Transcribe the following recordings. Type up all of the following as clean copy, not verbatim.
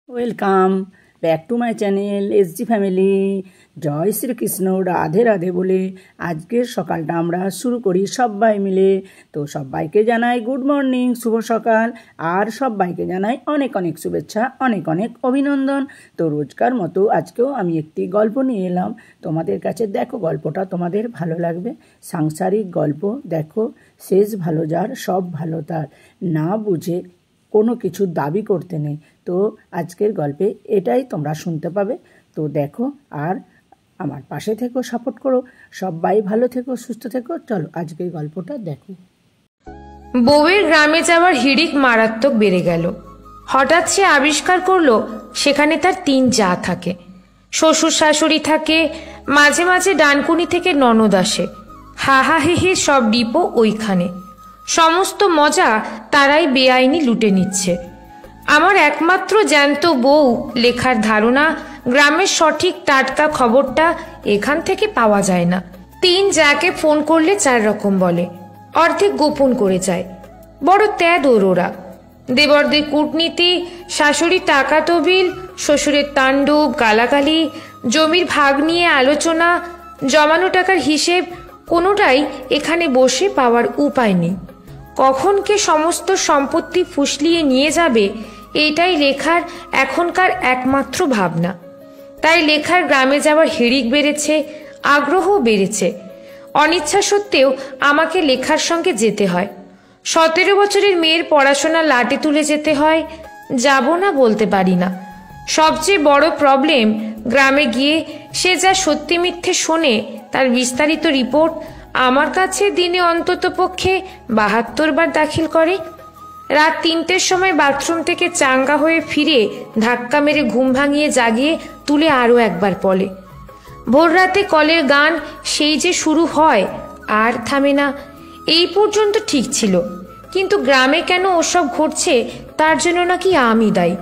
Welcome back to my channel SG family. জয় শ্রীকৃষ্ণ, রাধে রাধে বলে আজকের সকালটা আমরা শুরু করি সবাই মিলে। তো সবাইকে জানাই গুড মর্নিং, শুভ সকাল, আর সবাইকে জানাই অনেক অনেক শুভেচ্ছা, অনেক অনেক অভিনন্দন। তো রোজকার মতো আজকেও আমি একটি গল্প নিয়ে এলাম তোমাদের কাছে। দেখো গল্পটা তোমাদের ভালো লাগবে, সাংসারিক গল্প। দেখো, শেষ ভালো যার সব ভালো তার, না বুঝে কোনো কিছু দাবি করতে নেই। তো আজকের গল্পে এটাই তোমরা শুনতে পাবে। তো দেখো আর আমার পাশে থেকো, সাপোর্ট করো। সবাই ভালো থেকো, সুস্থ থেকো। চলো আজকের গল্পটা দেখো। বউয়ের গ্রামে যাওয়ার হিড়িক মারাত্মক বেড়ে গেল। হঠাৎ সে আবিষ্কার করলো সেখানে তার 3 জা থাকে। শ্বশুর শাশুড়ি থাকে, মাঝে মাঝে ডানকুনি থেকে ননদ আসে। হাহা হেহে সব ডিপো ওইখানে। সমস্ত মজা তারাই বেআইনি লুটে নিচ্ছে। আমার একমাত্র জ্যান্ত বউ লেখার ধারণা গ্রামের সঠিক টাটকা খবরটা এখান থেকে পাওয়া যায় না। 3 জাকে ফোন করলে 4 রকম বলে, অর্ধেক গোপন করে যায়। বড় ত্যাদর ওরা। দেবরদের কূটনীতি, শাশুড়ির টাকা তহবিল, শ্বশুরের তাণ্ডব, গালাগালি, জমির ভাগ নিয়ে আলোচনা, জমানো টাকার হিসেব, কোনোটাই এখানে বসে পাওয়ার উপায় নেই। কখন কে সমস্ত সম্পত্তি ফুসলিয়ে নিয়ে যাবে এটাই লেখার এখনকার একমাত্র ভাবনা। তাই লেখার গ্রামে যাওয়ার হিড়িক বেড়েছে, আগ্রহ বেড়েছে। অনিচ্ছা সত্ত্বেও আমাকে লেখার সঙ্গে যেতে হয়। 17 বছরের মেয়ের পড়াশোনা লাটে তুলে যেতে হয়। যাব না বলতে পারি না। সবচেয়ে বড় প্রবলেম, গ্রামে গিয়ে সে যা সত্যি মিথ্যে শোনে তার বিস্তারিত রিপোর্ট আমার কাছে দিনে অন্তত পক্ষে 72 বার দাখিল করে। রাত 3টের সময় বাথরুম থেকে চাঙ্গা হয়ে ফিরে ধাক্কা মেরে ঘুম ভাঙিয়ে জাগিয়ে তুলে আরও একবার পড়ে। ভোর রাতে কলের গান সেই যে শুরু হয় আর থামে না। এই পর্যন্ত ঠিক ছিল, কিন্তু গ্রামে কেন ওসব ঘটছে তার জন্য নাকি আমি দায়ী।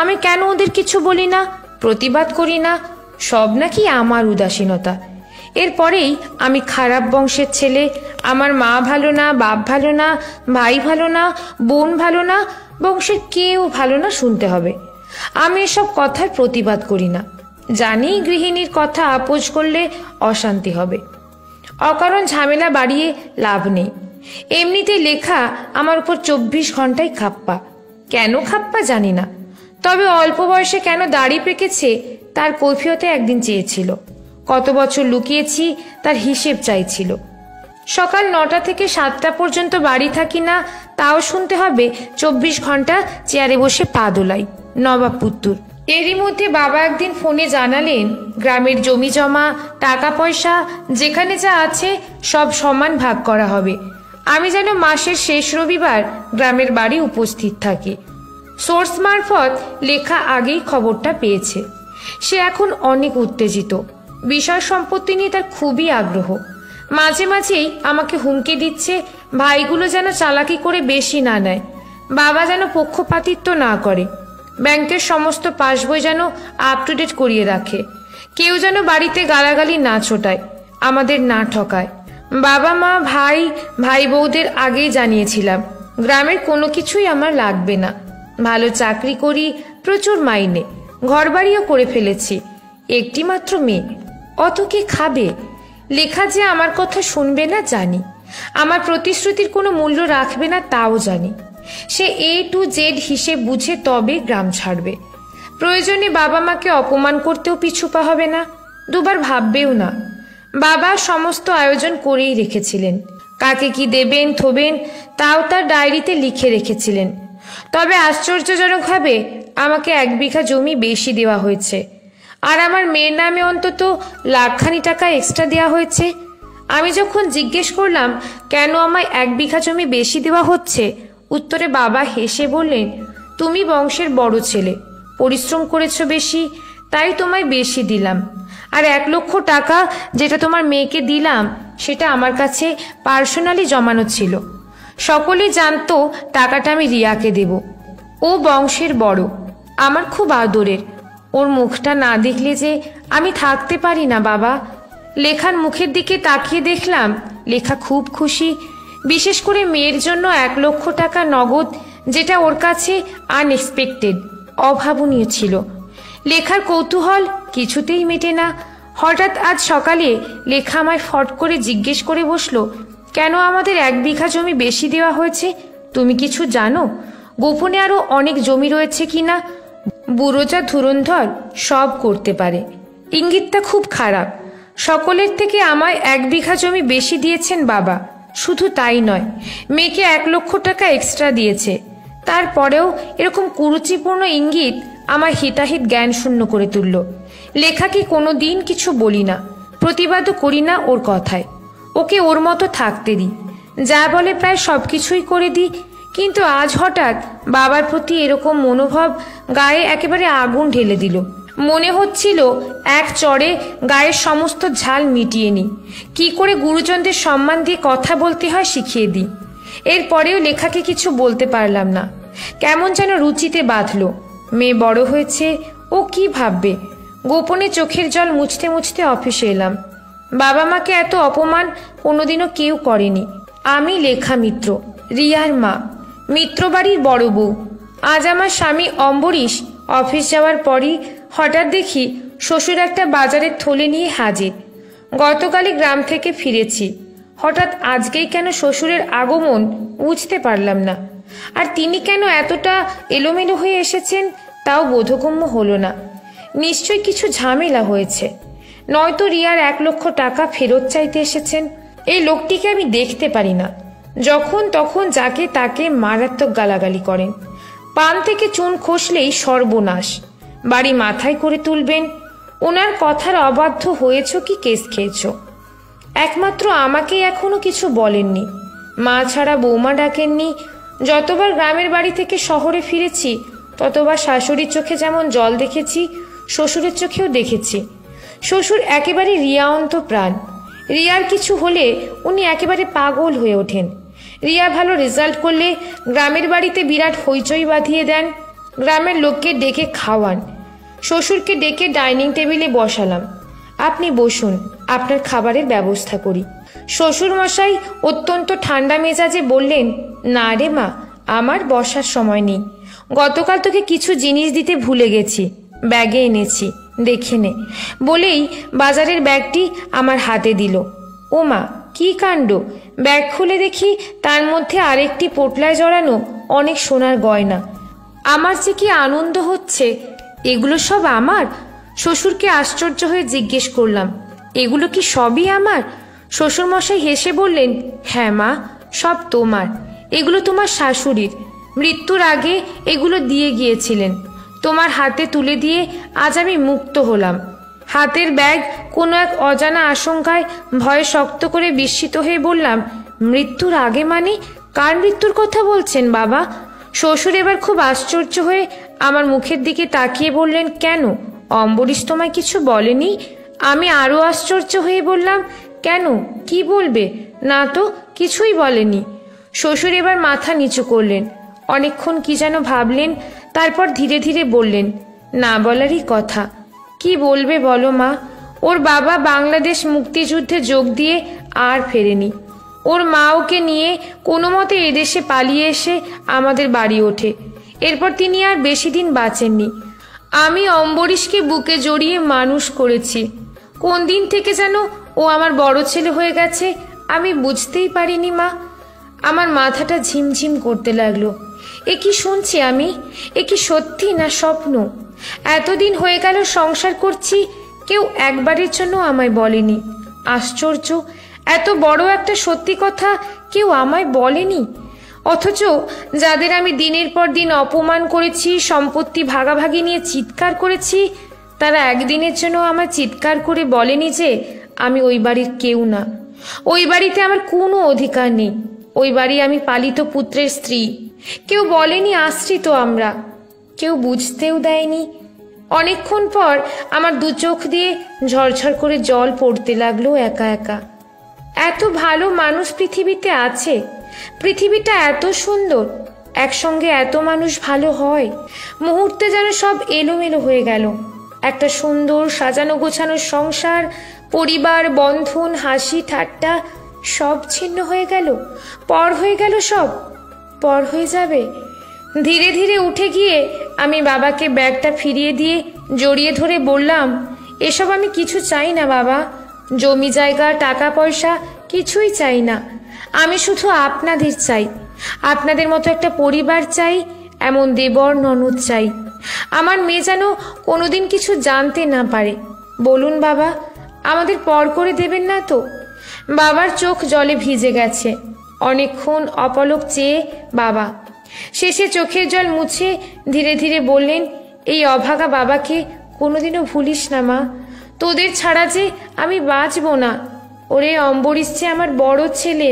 আমি কেন ওদের কিছু বলি না, প্রতিবাদ করি না? সব নাকি আমার উদাসীনতা। এরপরেই আমি খারাপ বংশের ছেলে, আমার মা ভালো না, বাপ ভালো না, ভাই ভালো না, বোন ভালো না, বংশের কেউ ভালো না শুনতে হবে। আমি এসব কথার প্রতিবাদ করি না। জানি গৃহিণীর কথা আপোষ করলে অশান্তি হবে। অকারণ ঝামেলা বাড়িয়ে লাভ নেই। এমনিতে লেখা আমার উপর 24 ঘন্টায় খাপ্পা। কেন খাপ্পা জানি না, তবে অল্প বয়সে কেন দাড়ি পেকেছে তার কৈফিয়তে একদিন চেয়েছিল। কত বছর লুকিয়েছি তার হিসেব চাইছিল। সকাল 9টা থেকে 7টা পর্যন্ত বাড়ি থাকি না, তাও শুনতে হবে 24 ঘন্টা চেয়ারে বসে পা দোলাই, নবাবপুত্তুর। এরই মধ্যে বাবা একদিন ফোনে জানালেন গ্রামের জমি জমা, টাকা পয়সা যেখানে যা আছে সব সমান ভাগ করা হবে। আমি যেন মাসের শেষ রবিবার গ্রামের বাড়ি উপস্থিত থাকি। সোর্স মারফত লেখা আগেই খবরটা পেয়েছে। সে এখন অনেক উত্তেজিত। বিষয় সম্পত্তি নিয়ে তার খুবই আগ্রহ। মাঝে মাঝেই আমাকে হুমকি দিচ্ছে ভাইগুলো যেন চালাকি করে বেশি না নেয়, বাবা যেন পক্ষপাতিত্ব না করে, ব্যাংকের সমস্ত পাসবই যেন আপ টু ডেট করিয়ে রাখে, কেউ যেন বাড়িতে গালাগালি না ছোটায়, আমাদের না ঠকায়। বাবা মা ভাই বউদের আগেই জানিয়েছিলাম গ্রামের কোনো কিছুই আমার লাগবে না। ভালো চাকরি করি, প্রচুর মাইনে, ঘরবাড়িও করে ফেলেছি। একটি মাত্র মেয়ে, অত কে খাবে? লেখা যে আমার কথা শুনবে না জানি, আমার প্রতিশ্রুতির কোনো মূল্য রাখবে না তাও জানি। সে A to Z হিসেব বুঝে তবে গ্রাম ছাড়বে। প্রয়োজনে বাবা মাকে অপমান করতেও পিছুপা হবে না, দুবার ভাববেও না। বাবা সমস্ত আয়োজন করেই রেখেছিলেন, কাকে কি দেবেন থবেন তাও তার ডায়েরিতে লিখে রেখেছিলেন। তবে আশ্চর্যজনকভাবে আমাকে 1 বিঘা জমি বেশি দেওয়া হয়েছে, আর আমার মেয়ের নামে অন্তত লাখখানি টাকা এক্সট্রা দেওয়া হয়েছে। আমি যখন জিজ্ঞেস করলাম কেন আমায় 1 বিঘা জমি বেশি দেওয়া হচ্ছে, উত্তরে বাবা হেসে বললেন, তুমি বংশের বড় ছেলে, পরিশ্রম করেছো বেশি, তাই তোমায় বেশি দিলাম। আর 1 লক্ষ টাকা যেটা তোমার মেয়েকে দিলাম সেটা আমার কাছে পার্সোনালি জমানো ছিল। সকলেই জানতো টাকাটা আমি রিয়াকে দেব। ও বংশের বড়, আমার খুব আদরের। ওর মুখটা না দেখলে যে আমি থাকতে পারি না বাবা। লেখার মুখের দিকে তাকিয়ে দেখলাম লেখা খুব খুশি, বিশেষ করে মেয়ের জন্য 1 লক্ষ টাকা নগদ, যেটা ওর কাছে আনএক্সপেক্টেড। অভাবনীয় ছিল। লেখার কৌতূহল কিছুতেই মেটে না। হঠাৎ আজ সকালে লেখা আমায় ফট করে জিজ্ঞেস করে বসলো, কেন আমাদের 1 বিঘা জমি বেশি দেওয়া হয়েছে? তুমি কিছু জানো? গোপনে আরো অনেক জমি রয়েছে কিনা? বুড়ো যা ধুরন্ধর সব করতে পারে। ইঙ্গিতটা খুব খারাপ। সকলের থেকে আমায় 1 বিঘা জমি বেশি দিয়েছেন বাবা। শুধু তাই নয়, মেয়েকে 1 লক্ষ টাকা এক্সট্রা দিয়েছে। তারপরেও এরকম কুরুচিপূর্ণ ইঙ্গিত আমার হিতাহিত জ্ঞান শূন্য করে তুলল। লেখাকে কোনো দিন কিছু বলি না, প্রতিবাদও করি না ওর কথায়। ওকে ওর মতো থাকতে দিই, যা বলে প্রায় সব কিছুই করে দিই। কিন্তু আজ হঠাৎ বাবার প্রতি এরকম মনোভাব গায়ে একেবারে আগুন ঢেলে দিল। মনে হচ্ছিল এক চড়ে গায়ের সমস্ত ঝাল মিটিয়ে নিই, কি করে গুরুজনদের সম্মান দিয়ে কথা বলতে হয় শিখিয়ে দিই। এরপরেও লেখাকে কিছু বলতে পারলাম না। কেমন যেন রুচিতে বাঁধল। মেয়ে বড় হয়েছে, ও কি ভাববে? গোপনে চোখের জল মুছতে মুছতে অফিসে এলাম। বাবা মাকে এত অপমান কোনোদিনও কেউ করেনি। আমি লেখা মিত্র, রিয়ার মা, মিত্র বাড়ির বড় বউ। আজ আমার স্বামী অম্বরীশ অফিস যাওয়ার পরই হঠাৎ দেখি শ্বশুর একটা বাজারের থলে নিয়ে হাজির। গতকালই গ্রাম থেকে ফিরেছি, হঠাৎ আজকেই কেন শ্বশুরের আগমন বুঝতে পারলাম না। আর তিনি কেন এতটা এলোমেলো হয়ে এসেছেন তাও বোধগম্য হলো না। নিশ্চয় কিছু ঝামেলা হয়েছে, নয়তো রিয়ার 1 লক্ষ টাকা ফেরত চাইতে এসেছেন। এই লোকটিকে আমি দেখতে পারি না। যখন তখন যাকে তাকে মারাত্মক গালাগালি করেন। পান থেকে চুন খসলেই সর্বনাশ, বাড়ি মাথায় করে তুলবেন। ওনার কথার অবাধ্য হয়েছ কি কেস খেয়েছ? একমাত্র আমাকেই এখনো কিছু বলেননি। মা ছাড়া বৌমা ডাকেননি। যতবার গ্রামের বাড়ি থেকে শহরে ফিরেছি ততবার শাশুড়ির চোখে যেমন জল দেখেছি, শ্বশুরের চোখেও দেখেছি। শ্বশুর একেবারে রিয়া অন্ত প্রাণ। রিয়ার কিছু হলে উনি একেবারে পাগল হয়ে ওঠেন। রিয়া ভালো রেজাল্ট করলে গ্রামের বাড়িতে বিরাট হইচই বাঁধিয়ে দেন। গ্রামের লোককে ডেকে খাওয়ান। শ্বশুরকে ডেকে ডাইনিং টেবিলে বসালাম। আপনি বসুন, আপনার খাবারের ব্যবস্থা করি। শ্বশুর মশাই অত্যন্ত ঠান্ডা মেজাজে বললেন, না রে মা, আমার বসার সময় নেই। গতকাল তোকে কিছু জিনিস দিতে ভুলে গেছি, ব্যাগে এনেছি, দেখে নে বলেই বাজারের ব্যাগটি আমার হাতে দিল। ও মা, কি কাণ্ড! ব্যাগ খুলে দেখি তার মধ্যে আরেকটি পোটলায় জড়ানো অনেক সোনার গয়না। আমার যে কি আনন্দ হচ্ছে! এগুলো সব আমার? শ্বশুরকে আশ্চর্য হয়ে জিজ্ঞেস করলাম, এগুলো কি সবই আমার? শ্বশুরমশাই হেসে বললেন, হ্যাঁ মা, সব তোমার। এগুলো তোমার শাশুড়ির, মৃত্যুর আগে এগুলো দিয়ে গিয়েছিলেন। তোমার হাতে তুলে দিয়ে আজ আমি মুক্ত হলাম। হাতের ব্যাগ কোনো এক অজানা আশঙ্কায় ভয়ে শক্ত করে বিস্মিত হয়ে বললাম, মৃত্যুর আগে মানে? কার মৃত্যুর কথা বলছেন বাবা? শ্বশুর এবার খুব আশ্চর্য হয়ে আমার মুখের দিকে তাকিয়ে বললেন, কেন, অম্বরীশ তোমায় কিছু বলেনি? আমি আরও আশ্চর্য হয়ে বললাম, কেন, কি বলবে? না তো, কিছুই বলেনি। শ্বশুর এবার মাথা নিচু করলেন, অনেকক্ষণ কি যেন ভাবলেন, তারপর ধীরে ধীরে বললেন, না বলারই কথা। কি বলবে বলো মা? ওর বাবা বাংলাদেশ মুক্তিযুদ্ধে যোগ দিয়ে আর ফেরেনি। ওর মা ওকে নিয়ে কোনো মতে এদেশে পালিয়ে এসে আমাদের বাড়ি ওঠে। এরপর তিনি আর বেশি দিন বাঁচেননি। আমি অম্বরীশকে বুকে জড়িয়ে মানুষ করেছি। কোন দিন থেকে যেন ও আমার বড় ছেলে হয়ে গেছে আমি বুঝতেই পারিনি মা। আমার মাথাটা ঝিমঝিম করতে লাগলো। এ কি শুনছি আমি? এ কি সত্যি না স্বপ্ন? এতদিন হয়ে গেল সংসার করছি, কেউ একবারের জন্য আমায় বলেনি। আশ্চর্য, এত বড় একটা সত্যি কথা কেউ আমায় বলেনি। অথচ যাদের আমি দিনের পর দিন অপমান করেছি, সম্পত্তি ভাগাভাগি নিয়ে চিৎকার করেছি, তারা একদিনের জন্য আমায় চিৎকার করে বলেনি যে আমি ওই বাড়ির কেউ না, ওই বাড়িতে আমার কোনো অধিকার নেই, ওই বাড়ি আমি পালিত পুত্রের স্ত্রী। কেউ বলেনি আশ্রিত আমরা, কেউ বুঝতেও দেয়নি। অনেকক্ষণ পর আমার 2 চোখ দিয়ে ঝরঝর করে জল পড়তে লাগলো একা একা। এত ভালো মানুষ পৃথিবীতে আছে, পৃথিবীটা এত সুন্দর, একসঙ্গে এত মানুষ ভালো হয়। মুহূর্তে যেন সব এলোমেলো হয়ে গেল। একটা সুন্দর সাজানো গোছানো সংসার, পরিবার, বন্ধন, হাসি ঠাট্টা সব ছিন্ন হয়ে গেল, পর হয়ে গেল, সব পর হয়ে যাবে। ধীরে ধীরে উঠে গিয়ে আমি বাবাকে ব্যাগটা ফিরিয়ে দিয়ে জড়িয়ে ধরে বললাম, এসব আমি কিছু চাই না বাবা, জমি জায়গা টাকা পয়সা কিছুই চাই না। আমি শুধু আপনাদের চাই, আপনাদের মতো একটা পরিবার চাই, এমন দেবর ননদ চাই। আমার মেয়ে যেন কোনোদিন কিছু জানতে না পারে। বলুন বাবা, আমাদের পর করে দেবেন না তো? বাবার চোখ জলে ভিজে গেছে। অনেকক্ষণ অপলক চেয়ে বাবা শেষে চোখের জল মুছে ধীরে ধীরে বললেন, এই অভাগা বাবাকে কোনোদিনও ভুলিস না মা, তোদের ছাড়া যে আমি বাঁচব না। ওরে অম্বরীশ যে আমার বড় ছেলে।